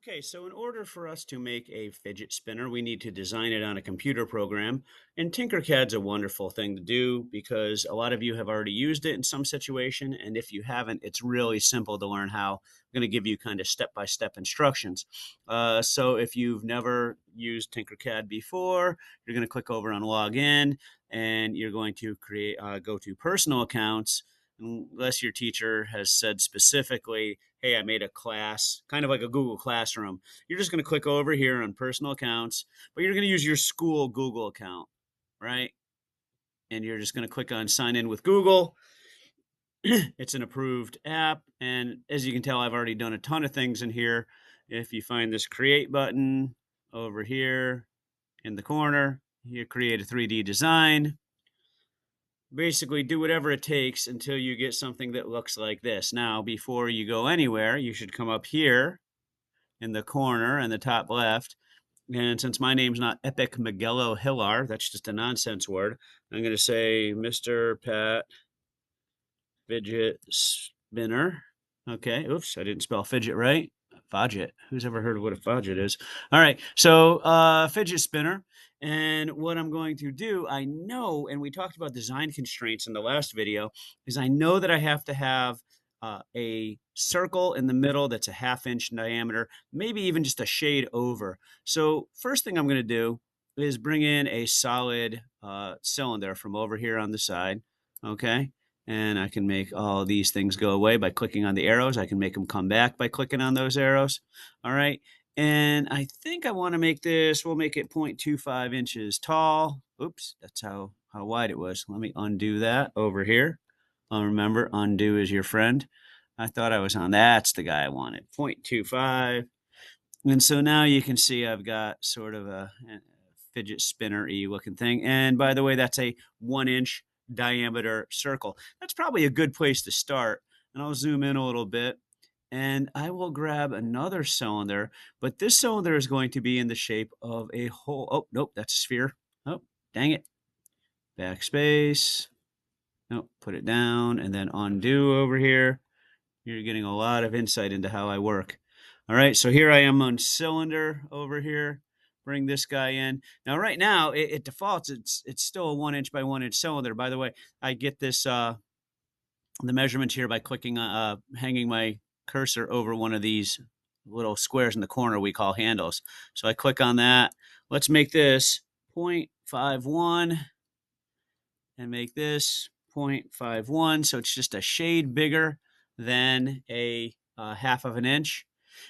Okay, so in order for us to make a fidget spinner, we need to design it on a computer program. And Tinkercad's a wonderful thing to do because a lot of you have already used it in some situation. And if you haven't, it's really simple to learn how. I'm going to give you kind of step-by-step instructions. So if you've never used Tinkercad before, you're going to click over on Login, and you're going to go to Personal Accounts, unless your teacher has said specifically, hey, I made a class, kind of like a Google Classroom. You're just going to click over here on personal accounts, but you're going to use your school Google account, right? And you're just going to click on sign in with Google. It's an approved app. And as you can tell, I've already done a ton of things in here. If you find this create button over here in the corner, you create a 3D design. Basically do whatever it takes until you get something that looks like this. Now, before you go anywhere, you should come up here in the corner in the top left. And since my name's not Epic Miguelo Hillar, that's just a nonsense word, I'm going to say Mr. Pat Fidget Spinner. Okay. Oops, I didn't spell fidget right. Fidget. Who's ever heard of what a fidget is? All right. So fidget spinner. And what I'm going to do, I know, and we talked about design constraints in the last video, is I know that I have to have a circle in the middle that's a 1/2 inch in diameter, maybe even just a shade over. So first thing I'm going to do is bring in a solid cylinder from over here on the side. Okay. And I can make all these things go away by clicking on the arrows. I can make them come back by clicking on those arrows. All right. And I think I want to make this, we'll make it 0.25 inches tall. Oops, that's how wide it was. Let me undo that over here. Remember, undo is your friend. I thought I was on, that's the guy I wanted, 0.25. And so now you can see I've got sort of a fidget spinner-y looking thing. And by the way, that's a 1-inch diameter circle. That's probably a good place to start. And I'll zoom in a little bit. And I will grab another cylinder, but this cylinder is going to be in the shape of a hole. Oh, nope, that's a sphere. Oh, dang it. Backspace. Nope, put it down and then undo over here. You're getting a lot of insight into how I work. All right, so here I am on cylinder over here. Bring this guy in. Now, right now, it defaults. It's still a 1-inch by 1-inch cylinder. By the way, I get this the measurement here by clicking hanging my cursor over one of these little squares in the corner we call handles. So I click on that. Let's make this 0.51 and make this 0.51. So it's just a shade bigger than a 1/2 inch.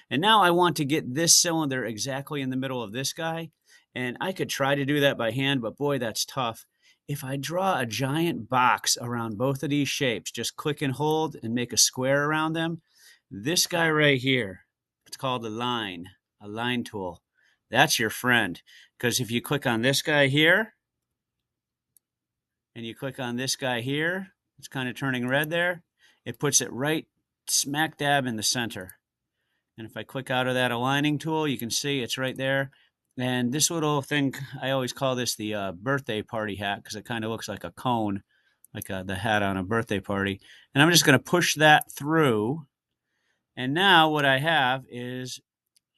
And now I want to get this cylinder exactly in the middle of this guy. And I could try to do that by hand, but boy, that's tough. If I draw a giant box around both of these shapes, just click and hold and make a square around them, this guy right here, it's called a line tool. That's your friend. Because if you click on this guy here, and you click on this guy here, it's kind of turning red there, it puts it right smack dab in the center. And if I click out of that aligning tool, you can see it's right there. And this little thing, I always call this the birthday party hat because it kind of looks like a cone, like the hat on a birthday party. And I'm just going to push that through. And now what I have is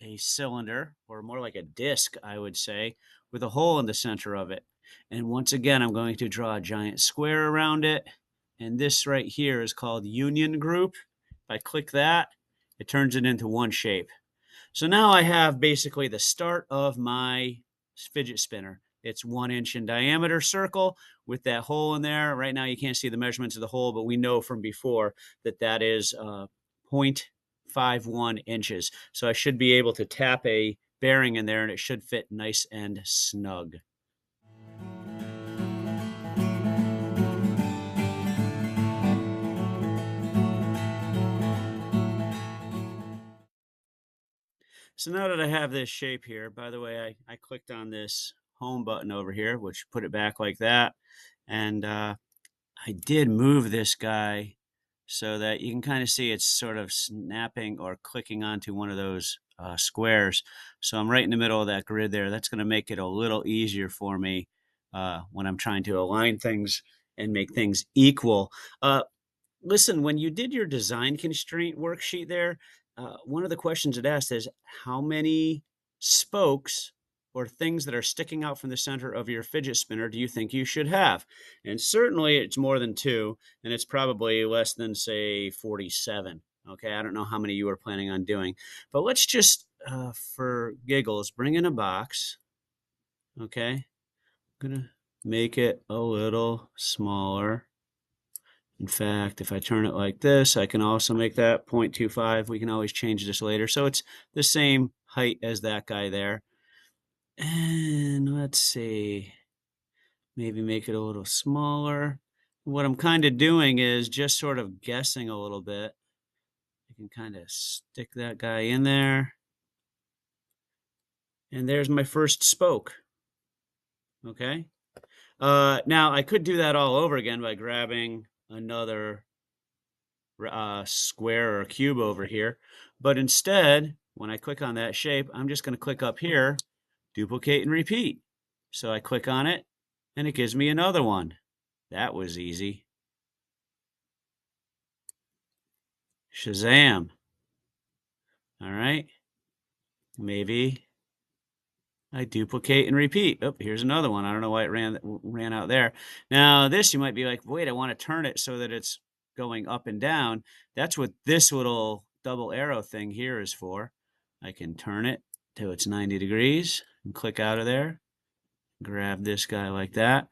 a cylinder, or more like a disc, I would say, with a hole in the center of it. And once again, I'm going to draw a giant square around it. And this right here is called union group. If I click that, it turns it into one shape. So now I have basically the start of my fidget spinner. It's 1-inch in diameter circle with that hole in there. Right now you can't see the measurements of the hole, but we know from before that that is 0.51 inches. So I should be able to tap a bearing in there and it should fit nice and snug. So now that I have this shape here, by the way, I clicked on this home button over here, which put it back like that. And I did move this guy so that you can kind of see it's sort of snapping or clicking onto one of those squares. So I'm right in the middle of that grid there. That's going to make it a little easier for me when I'm trying to align things and make things equal. Listen, when you did your design constraint worksheet there, one of the questions it asked is how many spokes or things that are sticking out from the center of your fidget spinner do you think you should have? And certainly it's more than two, and it's probably less than, say, 47. Okay, I don't know how many you were planning on doing, but let's just, for giggles, bring in a box. Okay, I'm gonna make it a little smaller. In fact, if I turn it like this, I can also make that 0.25. We can always change this later. So it's the same height as that guy there. And let's see, maybe make it a little smaller. What I'm kind of doing is just sort of guessing a little bit. I can kind of stick that guy in there. And there's my first spoke. Okay. Now I could do that all over again by grabbing another square or a cube over here. But instead, when I click on that shape, I'm just going to click up here, duplicate and repeat. So I click on it, and it gives me another one. That was easy. Shazam. All right. Maybe I duplicate and repeat. Oh, here's another one. I don't know why it ran out there. Now, this you might be like, wait, I want to turn it so that it's going up and down. That's what this little double arrow thing here is for. I can turn it till it's 90 degrees and click out of there. Grab this guy like that.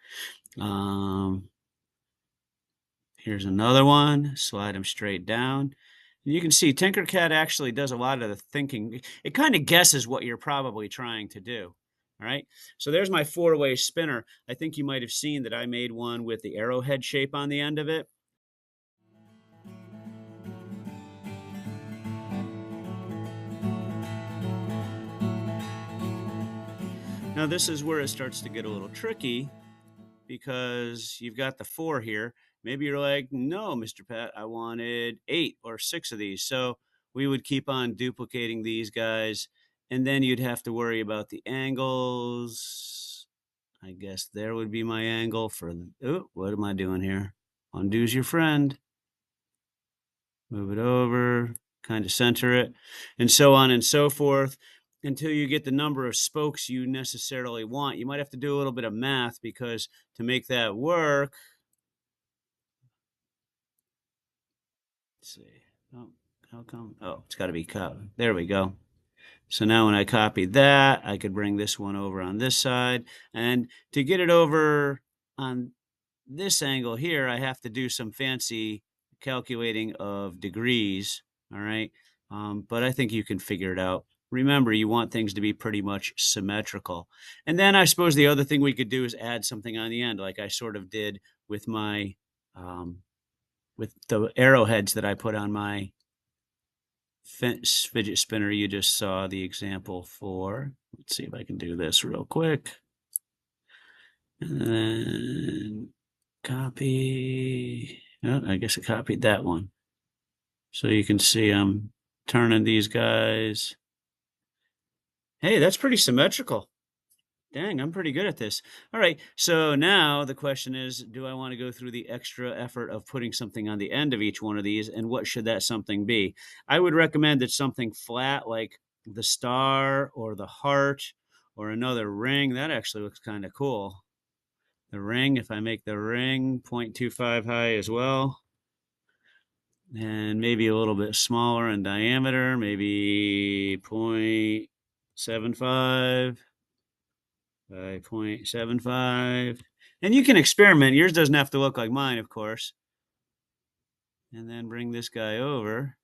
Here's another one. Slide them straight down. You can see Tinkercad actually does a lot of the thinking. It kind of guesses what you're probably trying to do. All right. So there's my four-way spinner. I think you might have seen that I made one with the arrowhead shape on the end of it. Now this is where it starts to get a little tricky because you've got the 4 here. Maybe you're like, no, Mr. Pat, I wanted 8 or 6 of these. So we would keep on duplicating these guys, and then you'd have to worry about the angles. I guess there would be my angle for, oh, what am I doing here? Undo's your friend. Move it over, kind of center it, and so on and so forth until you get the number of spokes you necessarily want. You might have to do a little bit of math because to make that work, let's see. Oh, how come? Oh, it's got to be cut. There we go. So now when I copy that, I could bring this one over on this side. And to get it over on this angle here, I have to do some fancy calculating of degrees. All right. But I think you can figure it out. Remember, you want things to be pretty much symmetrical. And then I suppose the other thing we could do is add something on the end, like I sort of did with my with the arrowheads that I put on my fidget spinner you just saw the example for. Let's see if I can do this real quick. And then copy. Oh, I guess I copied that one. So you can see I'm turning these guys. Hey, that's pretty symmetrical. Dang, I'm pretty good at this. All right, so now the question is, do I want to go through the extra effort of putting something on the end of each one of these, and what should that something be? I would recommend that something flat like the star or the heart or another ring. That actually looks kind of cool. The ring, if I make the ring 0.25 high as well, and maybe a little bit smaller in diameter, maybe 0.75 by 0.75. And you can experiment. Yours doesn't have to look like mine, of course. And then bring this guy over.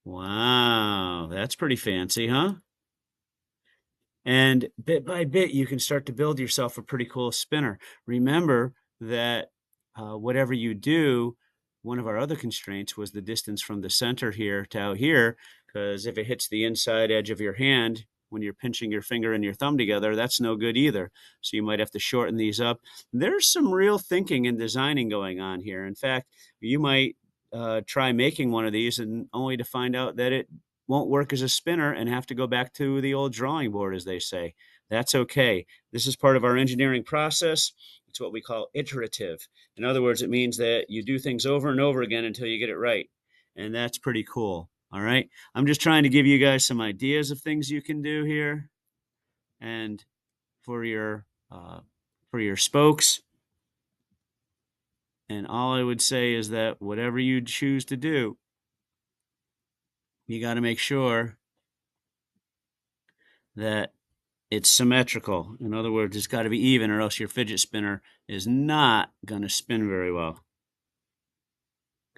Wow, that's pretty fancy, huh? And bit by bit, you can start to build yourself a pretty cool spinner. Remember that whatever you do, one of our other constraints was the distance from the center here to out here, because if it hits the inside edge of your hand when you're pinching your finger and your thumb together, that's no good either. So you might have to shorten these up. There's some real thinking and designing going on here. In fact, you might try making one of these and only to find out that it won't work as a spinner and have to go back to the old drawing board, as they say. That's okay. This is part of our engineering process. It's what we call iterative. In other words, it means that you do things over and over again until you get it right. And that's pretty cool. All right. I'm just trying to give you guys some ideas of things you can do here. And for your spokes. And all I would say is that whatever you choose to do, you got to make sure that it's symmetrical. In other words, it's got to be even, or else your fidget spinner is not going to spin very well.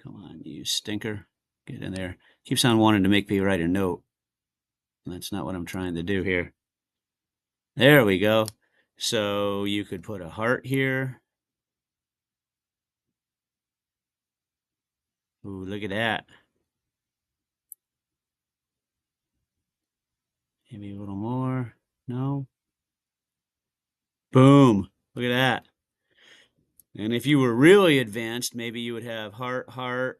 Come on, you stinker. Get in there. Keeps on wanting to make me write a note. That's not what I'm trying to do here. There we go. So you could put a heart here. Ooh, look at that. Maybe a little more. No? Boom. Look at that. And if you were really advanced, maybe you would have heart, heart,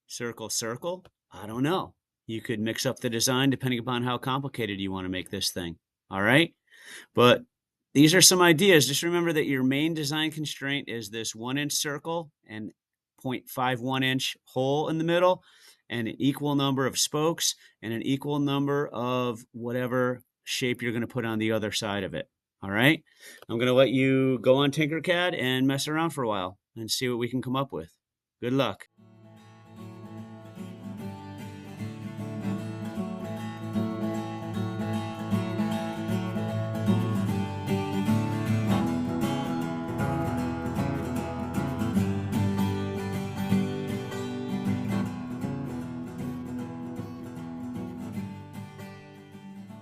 circle, circle. I don't know. You could mix up the design depending upon how complicated you want to make this thing. All right. But these are some ideas. Just remember that your main design constraint is this 1-inch circle and 0.51-inch hole in the middle, and an equal number of spokes and an equal number of whatever shape you're going to put on the other side of it. All right. I'm going to let you go on Tinkercad and mess around for a while and see what we can come up with. Good luck.